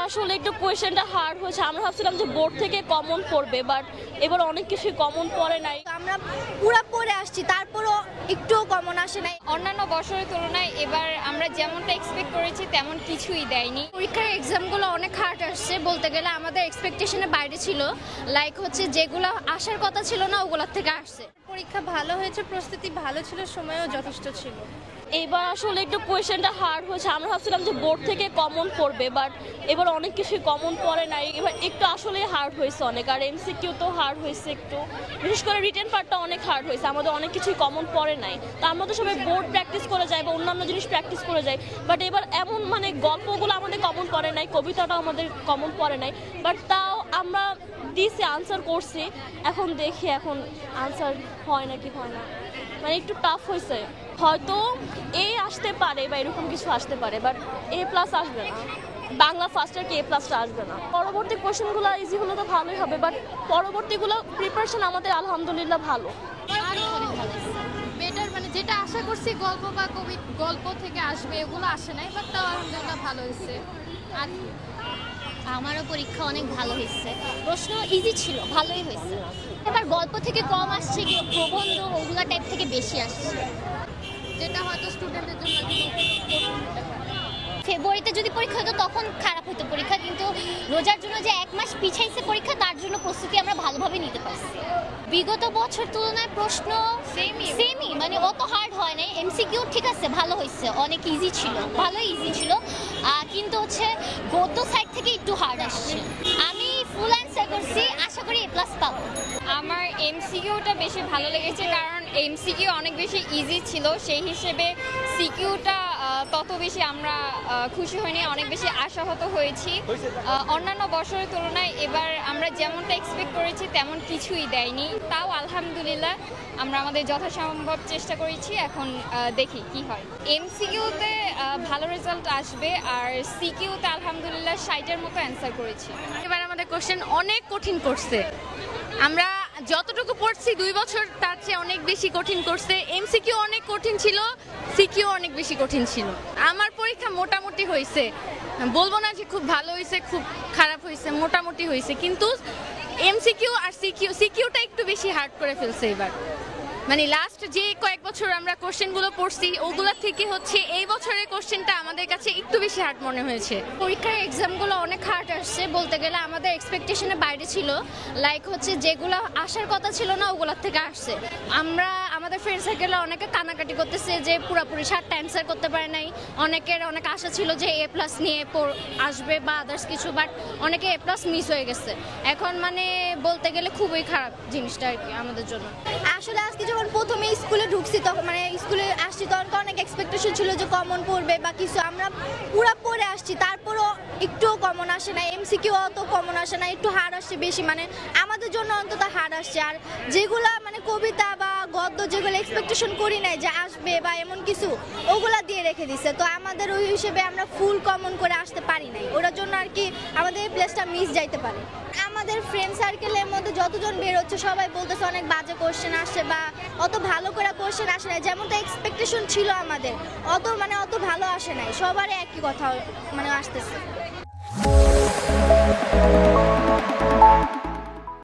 আসলে একটু কোয়েশ্চেনটা হার্ড হয়েছে। আমরা ভাবছিলাম যে বোর্ড থেকে কমন পড়বে, বাট এবার অনেক কিছুই কমন পড়ে নাই। আমরা পুরো পড়ে আসছি, তারপরও একটুও কমন আসে নাই। অন্যান্য বছরের তুলনায় এবার আমরা যেমনটা এক্সপেক্ট করেছি তেমন কিছুই দেয়নি। পরীক্ষার এক্সামগুলো অনেক হার্ড আসছে, বলতে গেলে আমাদের এক্সপেকটেশনের বাইরে ছিল। লাইক হচ্ছে যেগুলো আসার কথা ছিল না ওগুলোর থেকে আসছে। পরীক্ষা ভালো হয়েছে, প্রস্তুতি ভালো ছিল, সময়ও যথেষ্ট ছিল। এবার আসলে একটু কোয়েশ্চেনটা হার্ড হয়েছে। আমরা ভাবছিলাম যে বোর্ড থেকে কমন পড়বে, বাট এবার অনেক কিছুই কমন পড়ে নাই। এবার একটু আসলে হার্ড হয়েছে অনেক, আর এমসিকিউ তো হার্ড হয়েছে একটু, বিশেষ করে রিটেন পার্টটা অনেক হার্ড হয়েছে। আমাদের অনেক কিছুই কমন পড়ে নাই। তো আমরা তো সবাই বোর্ড প্র্যাকটিস করে যাই বা অন্যান্য জিনিস প্র্যাকটিস করে যাই, বাট এবার এমন মানে গল্পগুলো আমাদের কমন পড়ে নাই, কবিতাটাও আমাদের কমন পড়ে নাই, বাট তাও আমরা দিয়েছি, আনসার করছি। এখন দেখি এখন আনসার হয় নাকি হয় না, মানে একটু টাফ হয়েছে। হয়তো এ আসতে পারে বা এরকম কিছু আসতে পারে, বাট এ প্লাস আসবে না। বাংলা ফার্স্টের কি এ প্লাসটা আসবে না। পরবর্তী কোশ্চেনগুলো ইজি হলে তো ভালোই হবে, বাট পরবর্তীগুলো প্রিপারেশন আমাদের আলহামদুলিল্লাহ ভালো। বেটার, মানে যেটা আশা করছি গল্প বা গল্প থেকে আসবে এগুলো আসে নাই, বাট তাও আলহামদুলিল্লাহ ভালো হয়েছে। আর আমারও পরীক্ষা অনেক ভালো হয়েছে, প্রশ্ন ইজি ছিল, ভালোই হয়েছে। এবার গল্প থেকে কম আসছে, প্রবন্ধ ওগুলা টাইপ থেকে বেশি আসছে, যেটা হয়তো স্টুডেন্টের জন্য ফেব্রুয়ারিতে যদি পরীক্ষা হতো তখন খারাপ হতো পরীক্ষা, কিন্তু রোজার জন্য যে 1 মাস পিছাইছে পরীক্ষা, তার জন্য প্রস্তুতি আমরা ভালোভাবে নিতে পারছি। বিগত বছর তুলনায় প্রশ্ন সেমই, মানে অত হার্ড হয় নাই। এমসিকিউ ঠিক আছে, ভালো হয়েছে, অনেক ইজি ছিল, ভালোই ইজি ছিল, কিন্তু হচ্ছে গদ্য সাইড থেকে একটু হার্ড আসছে। আমি ফুল অ্যান্সার করছি, আশা করি এ প্লাস পাবো। আমার এমসিকিউটা বেশি ভালো লেগেছে, কারণ এমসিকিউ অনেক বেশি ইজি ছিল, সেই হিসেবে সিকিউটা তত বেশি আমরা খুশি হয়নি, অনেক বেশি আশাহত হয়েছি। অন্যান্য বছরের তুলনায় এবার আমরা যেমনটা এক্সপেক্ট করেছি তেমন কিছুই দেয়নি, তাও আলহামদুলিল্লাহ আমরা আমাদের যথাসম্ভব চেষ্টা করেছি। এখন দেখি কি হয়। এমসিকিউতে ভালো রেজাল্ট আসবে, আর সিকিউতে আলহামদুলিল্লাহ 60-এর মতো অ্যান্সার করেছি। এবার আমাদের কোশ্চেন অনেক কঠিন করছে। আমরা যতটুকু পড়ছি 2 বছর তার চেয়ে অনেক বেশি কঠিন করছে। এমসিকিউ অনেক কঠিন ছিল, সিকিউ অনেক বেশি কঠিন ছিল। আমার পরীক্ষা মোটামুটি হয়েছে, বলবো না যে খুব ভালো হয়েছে খুব খারাপ হয়েছে, মোটামুটি হয়েছে, কিন্তু এমসিকিউ আর সিকিউটা একটু বেশি হার্ড করে ফেলছে এবার। মানে লাস্ট যে কয়েক বছর আমরা কোশ্চেনগুলো পড়ছি ওগুলোর থেকে হচ্ছে এই বছরের কোশ্চেনটা আমাদের কাছে একটু বেশি হার্ড মনে হয়েছে। পরীক্ষার এক্সামগুলো অনেক হার্ড আসছে, বলতে গেলে আমাদের এক্সপেকটেশনের বাইরে ছিল। লাইক হচ্ছে যেগুলো আসার কথা ছিল না ওগুলোর থেকে আসছে। আমরা আমাদের ফ্রেন্ড সার্কেলে অনেকে কানাকাটি করতেছে যে পুরোপুরি 7টা অ্যান্সার করতে পারে নাই। অনেকের অনেক আশা ছিল যে এ প্লাস নিয়ে আসবে বা আদার্স কিছু, বাট অনেকে এ প্লাস মিস হয়ে গেছে। এখন মানে বলতে গেলে খুবই খারাপ জিনিসটা আর কি আমাদের জন্য। আসলে আজকে যখন প্রথমে স্কুলে ঢুকছি তখন মানে স্কুলে আসছি তখন তো অনেক এক্সপেকটেশন ছিল যে কমন পড়বে বা কিছু, আমরা পুরো পড়ে আসছি, তারপরও একটুও কমন আসে না। এমসিকিউ অত কমন আসে না, একটু হার্ড আসছে বেশি, মানে আমাদের জন্য অন্তত হার্ড আসছে। আর যেগুলা মানে কবিতা বা গদ্য যেগুলো এক্সপেকটেশন করি নাই যে আসবে বা এমন কিছু, ওগুলা দিয়ে রেখে দিচ্ছে। তো আমাদের ওই হিসেবে আমরা ফুল কমন করে আসতে পারি নাই, ওটার জন্য আর কি আমাদের এই প্লেসটা মিস যাইতে পারে। আমাদের ফ্রেন্ড সার্কেলের মধ্যে যতজন বের হচ্ছে সবাই বলতেছে অনেক বাজে কোশ্চেন আসছে বা অত ভালো করে কোশ্চেন আসে না, যেমনটা এক্সপেকটেশন ছিল আমাদের অত ভালো আসে নাই। সবারই একই কথা মানে আসতেছে।